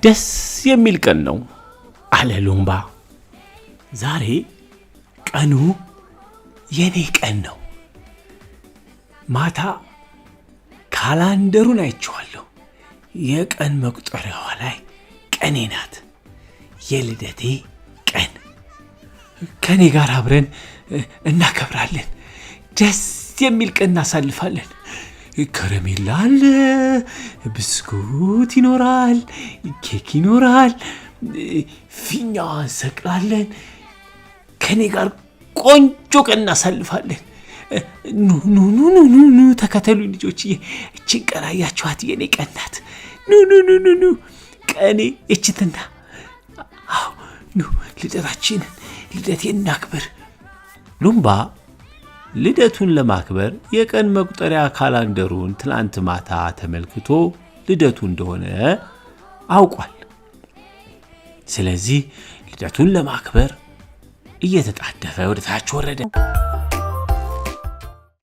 ደስ የሚል ቀን ነው አለ ሉምባ። ዛሬ ቀኑ የኔ ቀን ነው። ማታ ካላንደሩን አይቼዋለሁ። የቀን መቁጠሪያዋ ላይ ቀኔ ናት፣ የልደቴ ቀን። ከኔ ጋር አብረን እናከብራለን። ደስ የሚል ቀን እናሳልፋለን። ከረሜላ አለ፣ ብስኩት ይኖራል፣ ኬክ ይኖራል፣ ፊኛ እንሰቅላለን። ከኔ ጋር ቆንጆ ቀን እናሳልፋለን። ኑ ተከተሉ ልጆችዬ። እችን ቀን አያችኋት? የኔ ቀን ናት። ኑ ቀኔ እችትና። አዎ ኑ ልደቴን እናክብር። ሉምባ ልደቱን ለማክበር የቀን መቁጠሪያ ካላንደሩን ትላንት ማታ ተመልክቶ ልደቱ እንደሆነ አውቋል። ስለዚህ ልደቱን ለማክበር እየተጣደፈ ወደ ታች ወረደ።